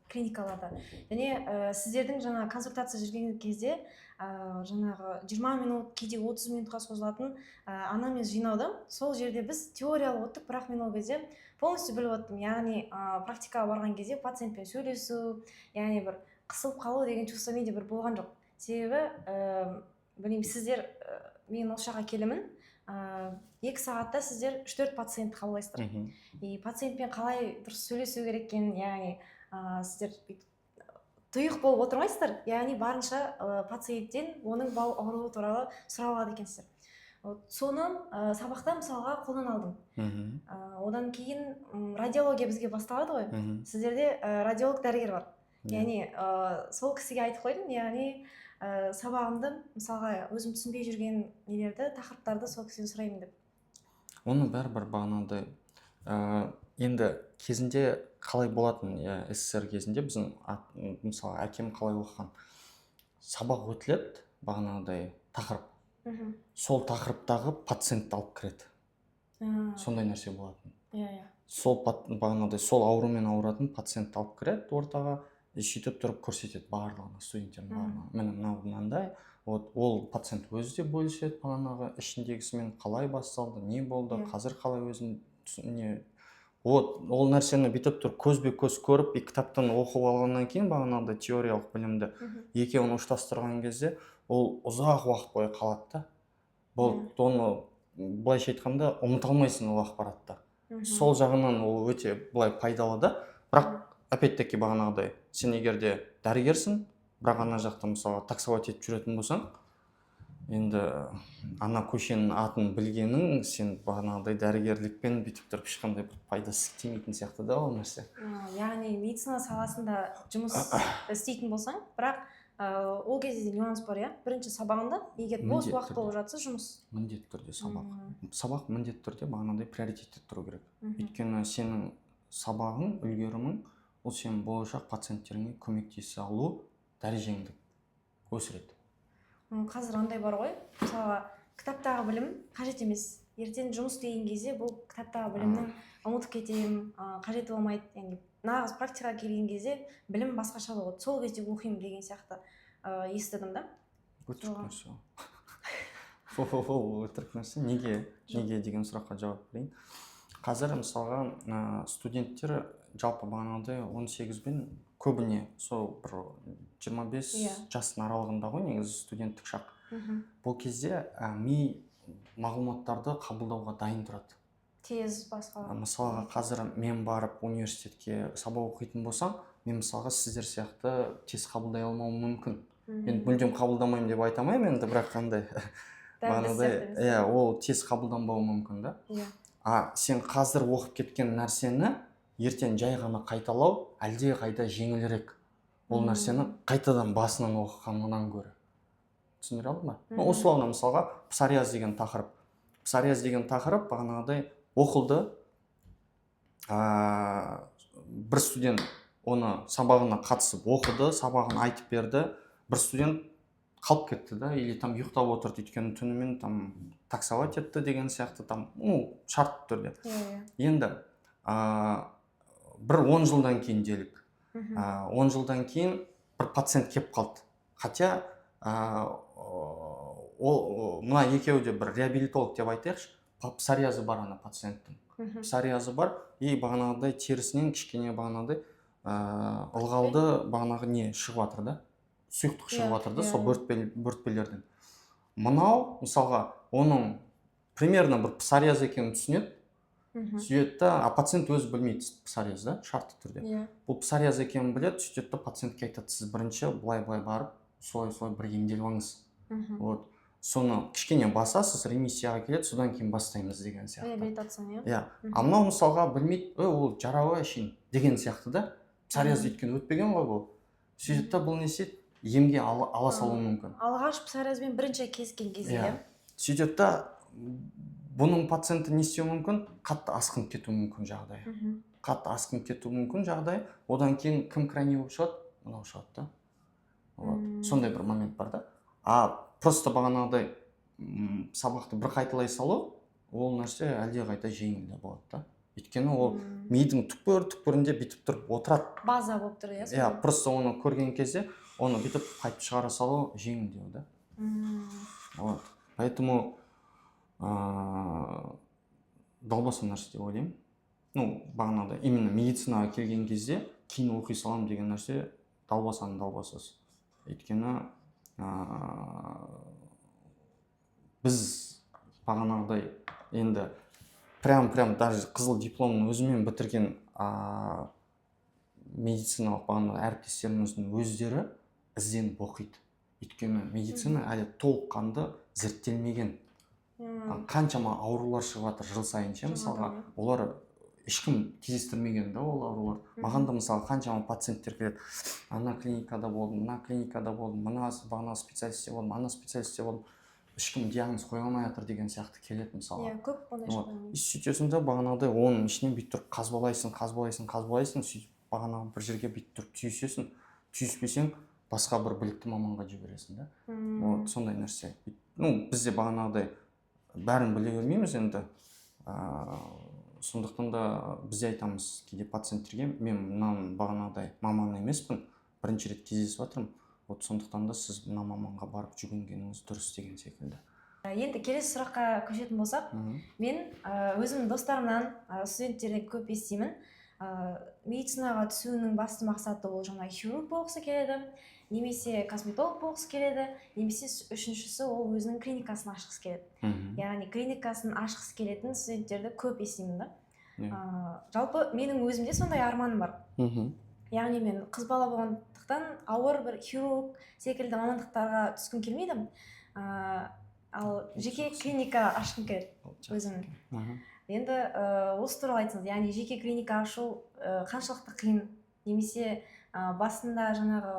клиникаларда. Және сіздердің жаңа консультация жүрген кезде жаңағы 20 минут, кейде 30 минутқа созылатын анамнез жинауды сол жерде біз теориялы өттік, бірақ мен ол кезде полностью біліп өттім. Яғни практикаға барған кезде пациентпен сөйлесу, яғни бір қысылып қалу деген чувство менде бір болған жоқ. Себебі білмеймін, сіздер мен осы жаққа келемін, 2 сағатта сіздер 3-4 пациент қабылдайсыздар. И пациентпен қалай дұрыс сөйлесу керек екенін, яғни сіздер тұйық болып отырмайсыздар, яғни барынша пациенттен оның ауруы туралы сұрап алады екенсіздер. Соны сабақта мысалға қолдан алдым. Одан кейін радиология бізге басталады ғой. Сіздерде радиолог дәрігер бар. Яғни сол кісіге айтып қойдым, яғни сабағымды мысалға өзім түсінбей жүрген нелерді, тақырыптарды сол кісіден сұраймын деп.
Оны бәрібір бағанағыдай енді кезінде қалай болатын, СССР кезінде біздің мысалы әкем қалай оқыған, сабақ өтіледі бағанағыдай тақырып. Сол тақырыптағы пациентті алып кіреді. Сондай нәрсе болатын. Сол бағанағыдай сол аурумен ауыратын пациентті алып кіреді ортаға, сөйтіп тұрып көрсетеді барлығына, студенттердің барлығына. Міне мынандай, ол пациент өзі де бөліседі бағанағы ішіндегісімен, қалай басталды, не болды, қазір қалай өзін не. Ол нәрсені бүйтіп тұрып көзбе-көз көріп, кітаптан оқып алғаннан кейін бағанағыдай теориялық білімді екеуін ұштастырған кезде ол ұзақ уақыт бойы қалады. Оны былайша айтқанда ұмыта алмайсың ол ақпаратты. Сол жағынан ол өте былай пайдалы да, бірақ опять-таки бағанағыдай сен егер де дәрігерсің, бірақ ана жақта мысалы таксовать етіп жүретін болсаң, енді ана көшенің атын білгенің сен бағанағыдай дәрігерлікпен бүйтіп тұрып ешқандай бір пайдасы тимейтін сияқты да ол нәрсе.
Яғни медицина саласында жұмыс істейтін болсаң, бірақ ол кезде нюанс бар, иә. Бірінші сабағында егер бос уақыт болып жатса жұмыс.
Міндетті түрде сабақ міндетті түрде бағанағыдай приоритетте тұру керек. Өйткені сенің сабағың, үлгерімің ол сенің болашақ пациенттеріңе көмектесе алу дәрежеңді өсіреді.
Қазір андай бар ғой, мысалға кітаптағы білім қажет емес. Ертең жұмыс деген кезде бұл кітаптағы білімнің ұмытып кетемін, қажет болмайды. Яғни нағыз практикаға келген кезде білім басқаша болады. Сол кезде оқимын деген сияқты естідім да.
Өтірік нәрсе. Өтірік нәрсе. Неге деген сұраққа жауап берейін. Қазір мысалға студенттер жалпы бағанағыдай 18 бен көбіне сол бір 25 жастың аралығында ғой негізі студенттік шақ. Бұл кезде ми мағлұматтарды қабылдауға дайын тұрады.
Тез басқа.
Мысалға қазір мен барып университетке сабақ оқитын болсам, мен мысалға сіздер сияқты тез қабылдай алмауым мүмкін. Мен мүлдем қабылдамаймын деп айта алмаймын енді, бірақ қандай ол тез қабылданбауы мүмкін да. Сен қазір оқып кеткен нәрсені ертең жай ғана қайталау әлде қайда жеңілірек. Ол нәрсені қайтадан басынан оқығаннан гөрі. Түсіндіре алдым ба? Условно мысалға псориаз деген тақырып. Псориаз деген тақырып бағанағыдай оқылды. Бір студент оны сабағына қатысып оқыды, сабағын айтып берді. Бір студент қалып кетті да, или там ұйықтап отырды, өйткені түнімен там таксовать етті деген сияқты там, шартты түрде. Енді бір 10 жылдан кейін делік. 10 жылдан кейін бір пациент кеп қалды. Хотя мына екеуі де бір реабилитолог деп айтайықшы, псориазы бар ана пациенттің. Псориазы бар, и бағанағыдай терісінен кішкене бағанағыдай ылғалды бағанағы не шығып жатыр да, сұйықтық шығып жатыр да, сол бөртпелерден. Мынау мысалға оның примерно бір псориаз екенін түсінеді, сөйтеді, пациент өзі білмейді псориаз да, шартты түрде. Бұл псориаз екенін біледі, сөйтеді, пациентке айтады, сіз бірінші былай барып, солай бір емделіп алыңыз. Соны кішкене басасыз, ремиссияға келеді, содан кейін бастаймыз деген сияқты.
Реабилитация,
мынау мысалға білмейді, ол жарауы әшейін деген сияқты да. Псориаз өйткені өтпеген ғой бұл. Сөйтеді, бұл несі емге ала салуы мүмкін.
Алғаш псориазбен бірінші кезген кезде.
Сөйтеді, бұның пациенті не істеуі мүмкін? Қатты асқынып кетуі мүмкін жағдай. Қатты асқынып кетуі мүмкін жағдай. Одан кейін кім крайний болып шығады? Мынау шығады да. Сондай бір момент бар да. Просто бағанағыдай сабақты бір қайталай салу, ол нәрсе әлде қайта жеңіл болады да. Өйткені ол мидың түкпір-түкпірінде бүйтіп тұрып отырады.
База болып тұр, иә?
Просто оны көрген кезде, оны бүйтіп қайтып шығара салу жеңілдеу да. Поэтому далбаса нәрсе деп ойлаймын. Бағанағыдай именно медицинаға келген кезде кейін оқи салам деген нәрсе далбасаның далбасасы. Өйткені біз бағанағыдай енді прям даже қызыл дипломның өзімен бітірген медициналық бағанағы әріптестеріміздің өздері ізденіп оқиды. Өйткені медицина әлі толыққанды зерттелмеген. Қаншама аурулар шығып жатыр жыл сайын, мысалға, олар ешкім кездестірмеген да ол аурулар. Маған да мысалы қаншама пациенттер келеді. Ана клиникада болдым, мына клиникада болдым, мына специалистте болдым, ана специалистте болдым. Ешкім диагноз қоя алмай жатыр деген сияқты келеді мысалы.
Көп ондай шығады.
Сөйтесің де бағанағыдай оның ішінен бүйтіп тұрып қазбалайсың, сөйтіп бағанағы бір жерге бүйтіп тұрып түйісесің. Түйіспесең басқа бір білікті маманға жібересің да. Сондай нәрсе. Бізде бағанағыдай бәрін біле бермейміз енді. Сондықтан да бізде айтамыз кейде пациенттерге, мен мынаны бағанағыдай маман емеспін, бірінші рет кездесіп жатырмын. Сондықтан да сіз мына маманға барып жүгінгеніңіз дұрыс деген секілді.
Енді келесі сұраққа көшетін болсақ, мен өзімнің достарымнан, студенттерден көп естимін. Медицинаға түсуінің басты мақсаты ол жаңа хирург болғысы келеді, немесе косметолог болғысы келеді, немесе үшіншісі ол өзінің клиникасын ашқысы келеді. Яғни клиникасын ашқысы келетін студенттерді көп естимін да. Жалпы менің өзімде сондай арманым бар. Яғни мен қыз бала болғандықтан ауыр бір хирург секілді мамандықтарға түскім келмейді. Ал жеке клиника ашқым келеді өзімнің. Енді осы туралы айтсаңыз, яғни жеке клиника ашу қаншалықты қиын, немесе басында жаңағы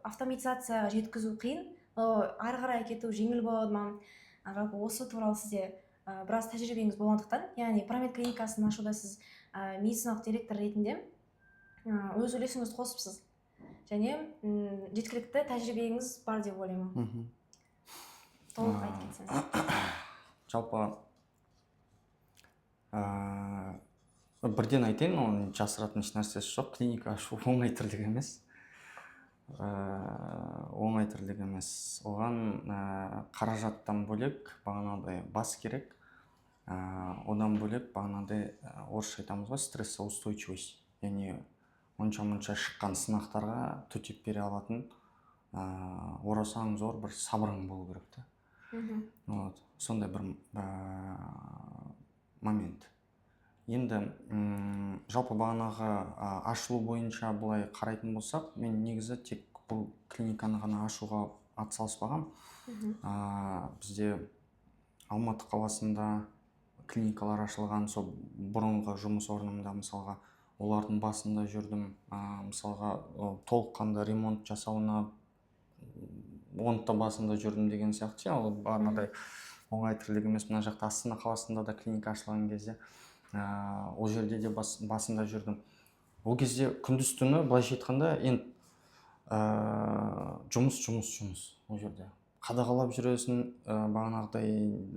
автоматизацияға жеткізу қиын, ары қарай кету жеңіл болады ма? Жалпы осы туралы сізде біраз тәжірибеңіз болғандықтан, яғни Промед клиникасын ашуда сіз медициналық директор ретінде өз үлесіңізді қосыпсыз, және жеткілікті тәжірибеңіз бар деп ойлаймын. Толық айтып кетсеңіз.
Жалпы бірден айтайын, оның жасыратын еш нәрсесі жоқ. Клиника ашу оңай тірлік емес. Оған қаражаттан бөлек бағанағыдай бас керек. Одан бөлек бағанағыдай орысша айтамыз ғой, стрессоустойчивость. Яғни онша-мұнша шыққан сынақтарға төтеп бере алатын орасан зор бір сабырың болу керек та. Сондай бір момент. Енді жалпы бағанағы ашылу бойынша былай қарайтын болсақ, мен негізі тек бұл клиниканы ғана ашуға атсалыспағам. Бізде Алматы қаласында клиникалар ашылған, сол бұрынғы жұмыс орнымда мысалға олардың басында жүрдім. Мысалға толыққанды ремонт жасауына онта басында жүрдім деген сияқты. Ол бағанадай оңай тірлік емес. Мына жақта Астана қаласында да клиника ашылған кезде ол жерде де басында жүрдім. Ол кезде күндіз түні былайша айтқанда жұмыс ол жерде. Қадағалап жүресің, бағанағыдай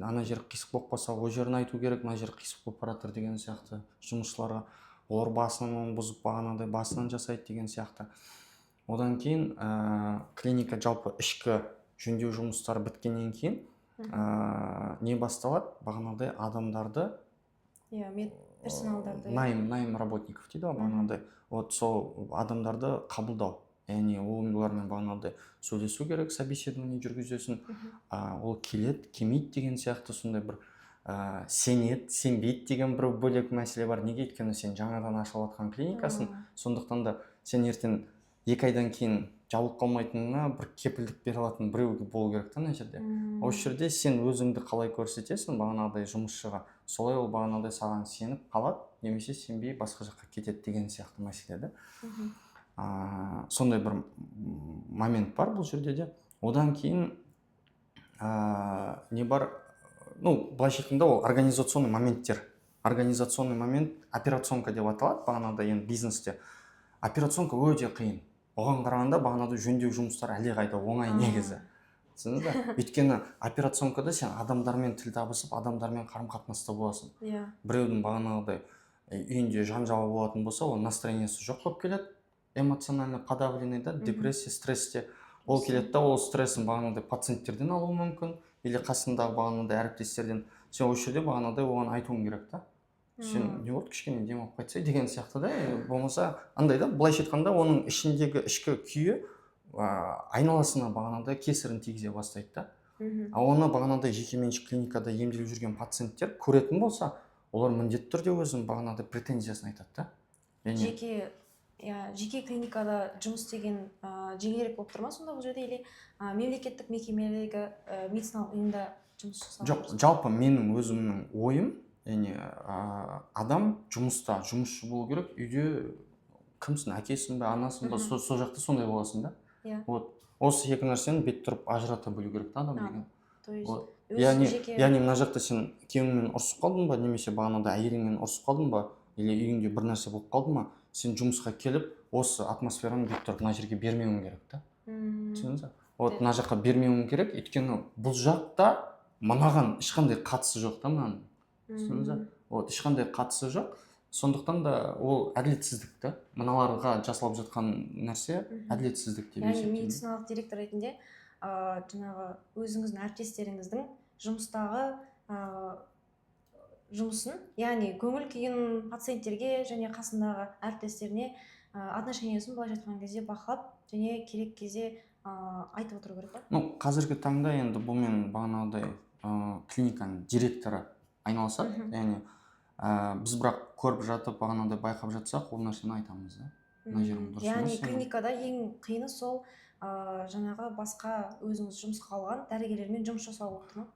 ана жер қисық болып қалса, ол жерін айту керек, мына жер қисық болып бара жатыр деген сияқты жұмысшыларға. Олар басынан бұзып бағанағыдай басынан жасайды деген сияқты. Одан кейін клиника жалпы ішкі жөндеу жұмыстары біткеннен кейін не басталады? Бағанағыдай адамдарды,
персоналдарды,
найм работников дейді ғой, бағанағыдай. Вот сол адамдарды қабылдау. Яғни олармен бағанағыдай сөйлесу керек, собеседование жүргізесің. Ол келеді, келмейді деген сияқты сондай бір сенеді, сенбейді деген бір бөлек мәселе бар. Неге? Өйткені сен жаңадан ашылып жатқан клиникасын, сондықтан да сен ертең 2 айдан кейін жабылып қалмайтынына бір кепілдік бере алатын біреу болу керек та мына жерде. Осы жерде сен өзіңді қалай көрсетесің бағанағыдай жұмысшыға, солай ол бағанағыдай саған сеніп қалады, немесе сенбей басқа жаққа кетеді деген сияқты мәселе да. Сондай бір момент бар бұл жерде де. Одан кейін не бар? Былайша айтқанда ол организационный моменттер. Организационный момент операционка деп аталады бағанағыдай енді бизнесте. Операционка өте қиын. Оған қарағанда бағанағыдай жөндеу жұмыстары әлдеқайда оңай негізі. Түсіндіңіз бе? Өйткені операционкада сен адамдармен тіл табысып, адамдармен қарым-қатынаста боласың. Біреудің бағанағыдай үйінде жанжал болатын болса, ол настроениесі жоқ болып келеді. Эмоционально подавленный да, депрессия, стрессте. Ол келеді да, ол стрессін бағанағыдай пациенттерден алуы мүмкін, или қасындағы бағанағыдай әріптестерден. Сен осы жерде бағанағыдай оған айтуың керек та. Сен не болды, кішкене демалып қайтсай деген сияқты да. Болмаса андай да, былайша айтқанда оның ішіндегі ішкі күйі айналасына бағанағыдай кесірін тигізе бастайды да. Оны бағанағыдай жекеменшік клиникада емделіп жүрген пациенттер көретін болса, олар міндетті түрде өзінің бағанағыдай претензиясын айтады да.
Жеке клиникада жұмыс істеген жеңілірек болып тұр ма сонда бұл жерде, или мемлекеттік мекемедегі медициналық ұйымда жұмыс жасау?
Жоқ, жалпы менің өзімнің ойым, яғни адам жұмыста жұмысшы болу керек. Үйде кімсің, әкесің бе, анасың ба, сол жақта сондай боласың да. Осы екі нәрсені бет тұрып ажырата білу керек та адам деген. Яғни мына жақта сен күйеуіңмен ұрысып қалдың ба, немесе бағанағыдай әйеліңмен ұрысып қалдың ба, или үйіңде бір нәрсе болып қалды ма, сен жұмысқа келіп, осы атмосфераны бет тұрып мына жерге бермеуің керек та. Түсіндіңіз бе? Мына жаққа бермеуің керек, өйткені бұл жақта мынаған ешқандай қатысы жоқ та мынаның. Түсіндіңіз бе? Ешқандай қатысы жоқ. Сондықтан да ол әділетсіздік та. Мыналарға жасалып жатқан нәрсе әділетсіздік деп есептеймін.
Яғни медициналық директор ретінде жаңағы өзіңіздің әріптестеріңіздің жұмыстағы жұмысын, яғни көңіл күйін пациенттерге және қасындағы әріптестеріне отношениесін былайша айтқан кезде бақылап және керек кезде айтып отыру керек па?
Қазіргі таңда енді бұлмен бағанағыдай клиниканың директоры айналысады. Яғни біз бірақ көріп жатып, бағанағыдай байқап жатсақ, ол нәрсені айтамыз да.
Яғни клиникада ең қиыны сол жаңағы басқа өзіңіз жұмысқа алған дәрігерлермен жұмыс жасау болыпты ма?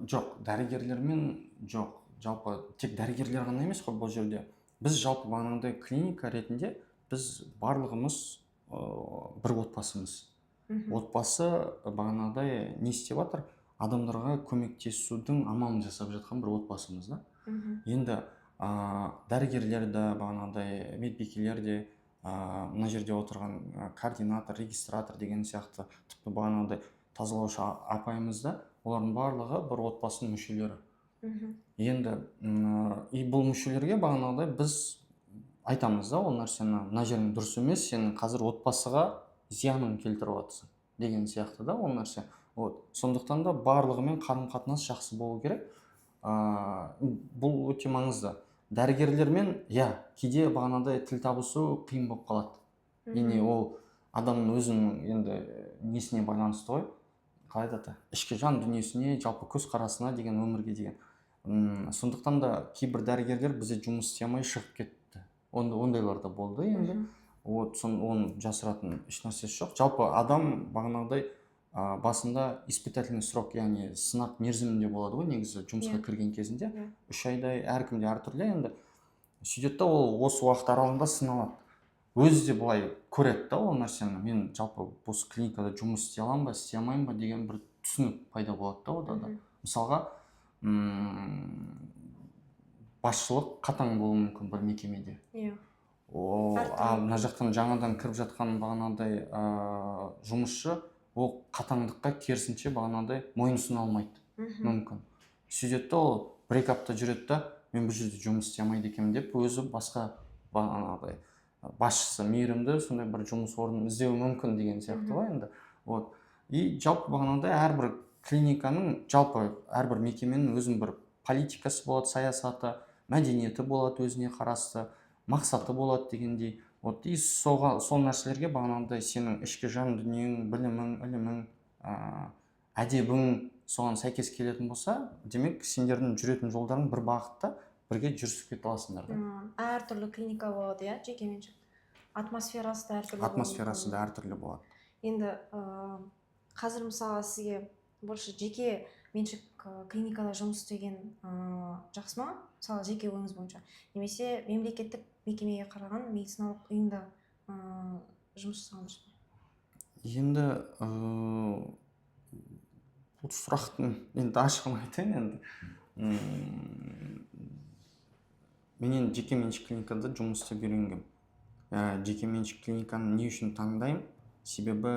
Жоқ, дәрігерлермен жоқ. Жалпы тек дәрігерлер ғана емес қой бұл жерде. Біз жалпы бағанағыдай клиника ретінде біз барлығымыз бір отбасымыз. Отбасы бағанағыдай не істеп жатыр? Адамдарға көмектесудің амалын жасап жатқан бір отбасымыз да. Енді дәрігерлер де бағанағыдай медбикелер де мына жерде отырған координатор, регистратор деген сияқты тіпті бағанағыдай тазалаушы апайымыз да, олардың барлығы бір отбасының мүшелері. Енді и бұл мүшелерге бағанағыдай біз айтамыз да, ол нәрсені мына жерің дұрыс емес, сен қазір отбасыға зиянын келтіріп жатрсың деген сияқты да ол нәрсе. Сондықтан да барлығымен қарым-қатынас жақсы болу керек. Бұл өте маңызды. Дәрігерлермен кейде бағанағыдай тіл табысу қиын болып қалады. Яғни ол адамның өзінің енді несіне байланысты ғой, қалай айтады, ішкі жан дүниесіне, жалпы көзқарасына деген, өмірге деген. Сондықтан да кейбір дәрігерлер бізде жұмыс істей алмай шығып кетті. Ондайлар да болды енді. Оны жасыратын еш нәрсесі жоқ. Жалпы адам бағанағыдай басында испытательный срок, яғни сынақ мерзімінде болады ғой негізі жұмысқа кірген кезінде. 3 айдай әркімде әртүрлі енді. Сөйтеді да ол осы уақыт аралығында сыналады. Өзі де былай көреді да ол нәрсені. Мен жалпы осы клиникада жұмыс істей аламын ба, істей алмаймын ба деген бір түсінік пайда болады да ода да. Мысалға, басшылық қатаң болуы мүмкін бір мекемеде. Мына жақтан жаңадан кіріп жатқан бағанағыдай жұмысшы ол қатаңдыққа керісінше бағанағыдай мойынсұна алмайды мүмкін. Сөйтеді да ол 1-2 апта жүреді да, мен бұл жерде жұмыс істей алмайды екенмін деп, өзі басқа бағанағыдай басшысы мейірімді сондай бір жұмыс орнын іздеуі мүмкін деген сияқты ғой енді. И жалпы бағанағыдай әрбір клиниканың, жалпы әрбір мекеменің өзінің бір политикасы болады, саясаты, мәдениеті болады, өзіне қарасты, мақсаты болады дегендей. И сол нәрселерге бағанағыдай сенің ішкі жан дүниең, білімің, ілімің, әдебің соған сәйкес келетін болса, демек сендердің жүретін жолдарың бір бағытта бірге жүрісіп кете аласыңдар да.
Әртүрлі клиника болады, жекеменшік. Атмосферасы да әртүрлі болады.
Атмосферасы да әртүрлі болады.
Енді қазір мысалы сізге больше жеке меншік клиникада жұмыс істеген жақсы ма? Мысалы жеке ойыңыз бойынша. Немесе мемлекеттік мекемеге қараған медициналық ұйымда жұмыс жасаған дұрыс па?
Енді бұл сұрақтың енді ашығын айтайын енді. Мен енді жеке меншік клиникада жұмыс істеп үйренгенмін. Жеке меншік клиниканы не үшін таңдаймын? Себебі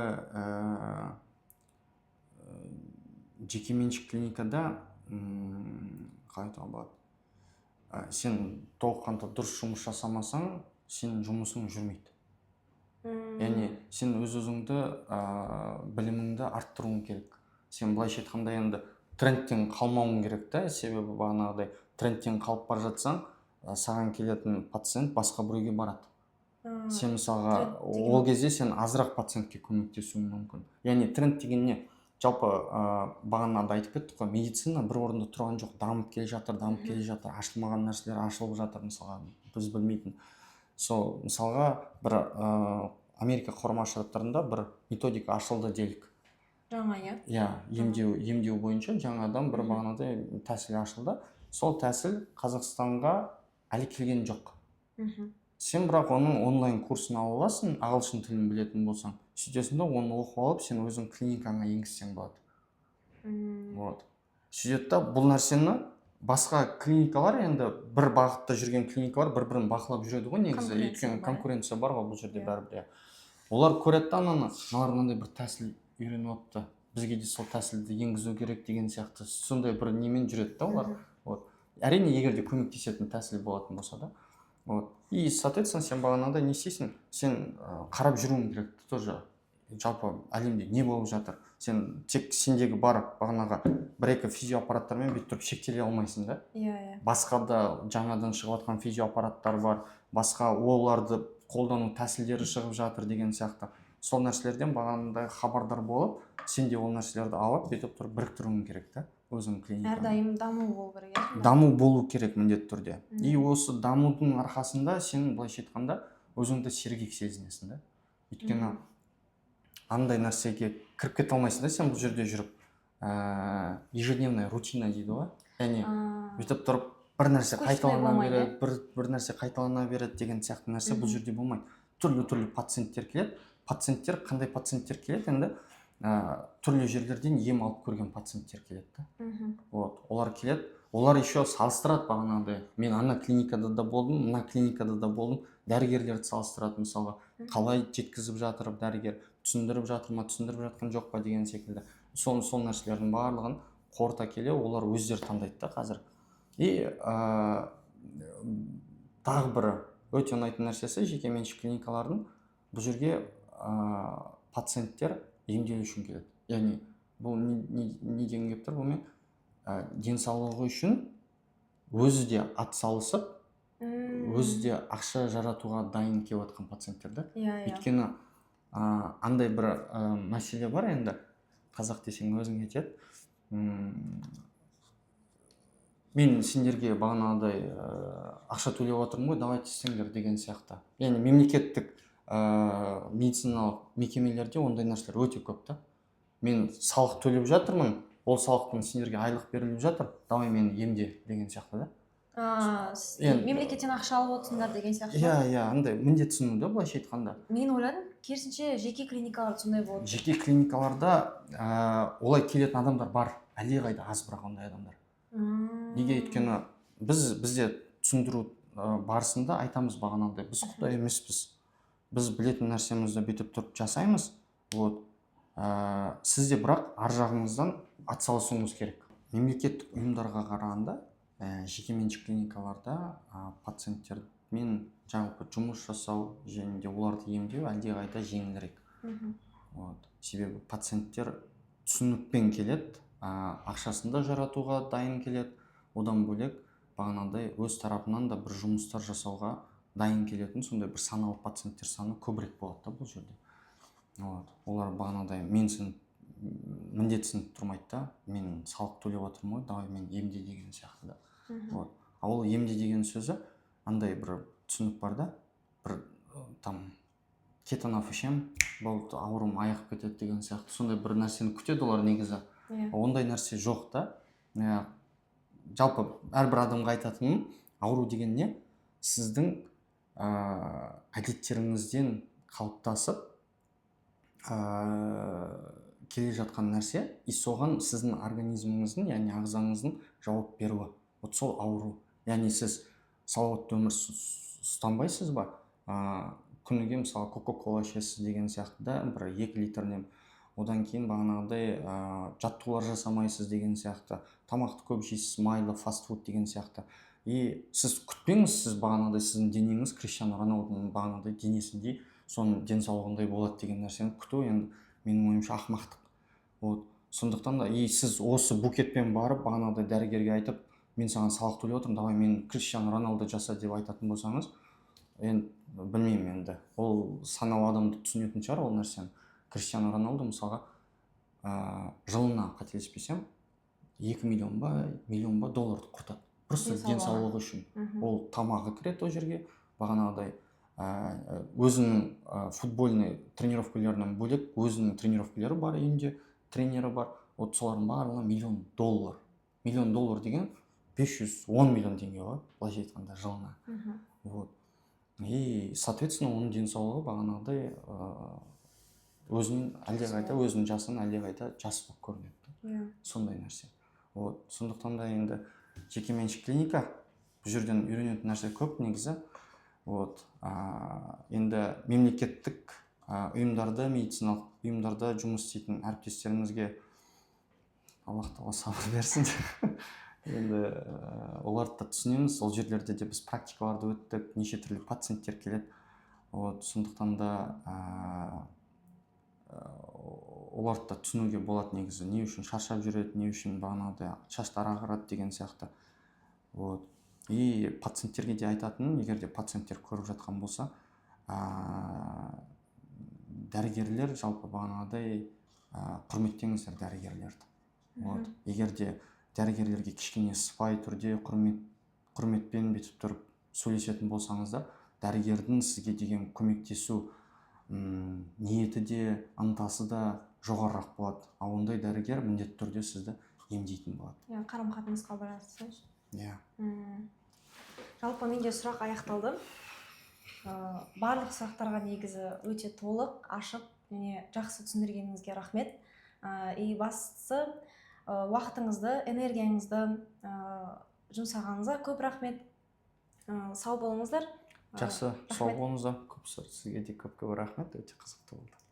жеке меншік клиникада қалай айтуға болады? Сен толыққанды дұрыс жұмыс жасамасаң, сенің жұмысың жүрмейді. Яғни сен өз-өзіңді біліміңді арттыруың керек. Сен былайша айтқанда енді трендтен қалмауың керек та, себебі бағанағыдай трендтен қалып бара жатсаң, саған келетін пациент басқа біреуге барады. Сен мысалға ол кезде сен азырақ пациентке көмектесуің мүмкін. Яғни тренд деген не? Жалпы бағанада айтып кеттік қой, медицина бір орында тұрған жоқ, дамып келе жатыр, ашылмаған нәрселер ашылып жатыр, мысалға біз білмейтін. Сол мысалға бір Америка Құрама Штаттарында бір методика ашылды делік.
Жаңа,
емдеу бойынша жаңадан бір бағанадай тәсіл ашылды. Сол тәсіл Қазақстанға әлі келген жоқ. Сен бірақ оның онлайн курсын ала аласың, ағылшын тілін білетін болсаң. Сөйтесің да оны оқып алып, сен өзің клиникаңа енгізсең болады. Сөйтеді да бұл нәрсені басқа клиникалар, енді бір бағытта жүрген клиникалар бір-бірін бақылап жүреді ғой негізі, өйткені конкуренция бар ғой бұл жерде бәрібір. Олар көреді да мыналар мынандай бір тәсіл үйреніп алыпты, бізге де сол тәсілді енгізу керек деген сияқты сондай бір немен жүреді да олар. Әрине, егер де көмектесетін тәсіл болатын болса да. И, соответственно, сен бағанағыдай не істейсің? Сен қарап жүруің керек тоже. Жалпы әлемде не болып жатыр? Сен тек сендегі бар бағанаға 1-2 физиоаппараттармен бүйтіп тұрып шектеле алмайсың да. Басқа да жаңадан шығып жатқан физиоаппараттар бар, басқа оларды қолдану тәсілдері шығып жатыр деген сияқты. Сол нәрселерден бағанағыдай хабардар болып, сен де ол нәрселерді алып, бүйтіп тұрып біріктіруің керек та. Өзің клиникаң.
Әрдайым даму болу керек.
Даму болу керек міндетті түрде. И осы дамудың арқасында сен былайша айтқанда өзіңді сергек сезінесің да. Өйткені андай нәрсеге кіріп кете алмайсың да сен бұл жерде жүріп. Ежедневная рутина дейді ғой. Яғни бүйтіп тұрып бір нәрсе қайталана береді, бір нәрсе қайталана береді деген сияқты нәрсе бұл жерде болмайды. Түрлі пациенттер келеді. Пациенттер қандай пациенттер келеді енді? Түрлі жерлерден ем алып көрген пациенттер келеді да. Вот, олар келеді. Олар еще салыстырады бағанағыдай. Мен ана клиникада да болдым, мына клиникада да болдым. Дәрігерлерді салыстырады мысалға. Қалай жеткізіп жатыр дәрігер, түсіндіріп жатыр ма, түсіндіріп жатқан жоқ па деген секілді. Сол нәрселердің барлығын қорыта келе олар өздері таңдайды да қазір. И тағы бір өте ұнайтын нәрсесі жекеменшік клиникалардың бұл жерге пациенттер емделу үшін келеді. Яғни бұл не деген келіп тұр? Бұмен денсаулығы үшін өзі де ат салысып, өзі де ақша жаратуға дайын келіп жатқан пациенттер да. Өйткені андай бір мәселе бар енді, қазақ десең өзің кетеді. Мен сендерге бағанағыдай ақша төлеп отырмын ғой, давайте істеңдер деген сияқты. Яғни мемлекеттік медициналық мекемелерде ондай нәрселер өте көп та. Мен салық төлеп жатырмын, ол салықтан сендерге айлық беріліп жатыр, давай мені емде деген сияқты да.
Мемлекеттен ақша алып отырсыңдар деген сияқты.
Иә, андай міндетсіну да былайша айтқанда.
Мен ойладым, керісінше жеке клиникаларда сондай болады.
Жеке клиникаларда олай келетін адамдар бар, әлдеқайда аз бірақ ондай адамдар. Неге? Өйткені бізде түсіндіру барысында айтамыз бағанағыдай, біз құдай емеспіз. Біз білетін нәрсемізді бүйтіп тұрып жасаймыз. Вот. Сізде бірақ ар жағыңыздан атсалысуыңыз керек. Мемлекеттік ұйымдарға қарағанда жекеменшік клиникаларда пациенттермен жалпы жұмыс жасау және де оларды емдеу әлдеқайда жеңілірек. Себебі пациенттер түсінікпен келеді, ақшасын да жаратуға дайын келеді. Одан бөлек бағанағыдай өз тарапынан да бір жұмыстар жасауға дайын келетін сондай бір саналы пациенттер саны көбірек болады да бұл жерде. Олар бағанағыдай міндетсініп тұрмайды да, мен салық төлеп отырмын ғой, давай мен емде деген сияқты да. Ол емде деген сөзі андай бір түсінік бар да, бір там кетанов ішем, болды ауырым аяқып кетеді деген сияқты, сондай бір нәрсені күтеді олар негізі. Ондай нәрсе жоқ та. Жалпы әрбір адамға айтатыным, ауру деген не? Сіздің әдеттеріңізден қалыптасып келе жатқан нәрсе, и соған сіздің организміңіздің, яғни ағзаңыздың жауап беруі. Вот сол ауру. Яғни сіз салауатты өмір ұстанбайсыз ба? Күніге мысалы кока-кола ішесіз деген сияқты да, бір 2 литрден. Одан кейін бағанағыдай жаттығулар жасамайсыз деген сияқты. Тамақты көп жейсіз, майлы, фастфуд деген сияқты. И сіз күтпеңіз, сіз бағанағыдай сіздің денеңіз Криштиану Роналдудың бағанағыдай денесіндей, соның денсаулығындай болады деген нәрсені күту енді менің ойымша ақымақтық. Вот. Сондықтан да сіз осы букетпен барып бағанағыдай дәрігерге айтып, мен саған салық төлеп отырмын, давай мен Криштиану Роналду жаса деп айтатын болсаңыз, енді білмеймін енді. Ол саналы адамды түсінетін шығар ол нәрсені. Криштиану Роналду мысалға жылына қателеспесем 2 миллион ба долларды құртады. Просто денсаулығы үшін. Ол тамағы кіреді о жерге, бағанағыдай өзінің футбольный тренировкаларынан бөлек өзінің тренировкалары бар, үйінде тренері бар. Вот солардың барлығына $1 миллион. $1 деген 510 миллион теңге ғой, былайша айтқанда жылына. Вот. И соответственно оның денсаулығы бағанағыдай өзінің әлдеқайда өзінің жасын әлдеқайда жас болып көрінеді. Сондай нәрсе. Вот. Сондықтан да енді жекеменшік клиника бұл жерден үйренетін нәрсе көп негізі. Вот. Енді мемлекеттік ұйымдарда, медициналық ұйымдарда жұмыс істейтін әріптестерімізге Аллах тағала сабыр берсін. Енді оларды да түсінеміз, ол жерлерде де біз практикаларды өттік, неше түрлі пациенттер келеді. Вот. Сондықтан да оларды да түсінуге болады негізі, не үшін шаршап жүреді, не үшін бағанағыдай шаштары ағарады деген сияқты. Вот. И пациенттерге де айтатыным, егер де пациенттер көріп жатқан болса, дәрігерлер жалпы бағанағыдай құрметтеңіздер дәрігерлерді. Вот. Егер де дәрігерлерге кішкене сыпайы түрде құрметпен бетіп тұрып сөйлесетін болсаңыздар, дәрігердің сізге деген көмектесу ниеті де ынтасы да жоғарырақ болады, ал ондай дәрігер міндетті түрде сізді емдейтін болады.
Яғни қарым қатынасқа байланысты.
Иә.
Жалпы менде сұрақ аяқталды. Барлық сұрақтарға негізі өте толық, ашып және жақсы түсіндіргеніңізге рахмет. И бастысы уақытыңызды, энергияңызды жұмсағаныңызға көп рахмет. Сау болыңыздар.
Жақсы, сау болыңыздар. Сізге де көп рахмет, өте қызықты болды.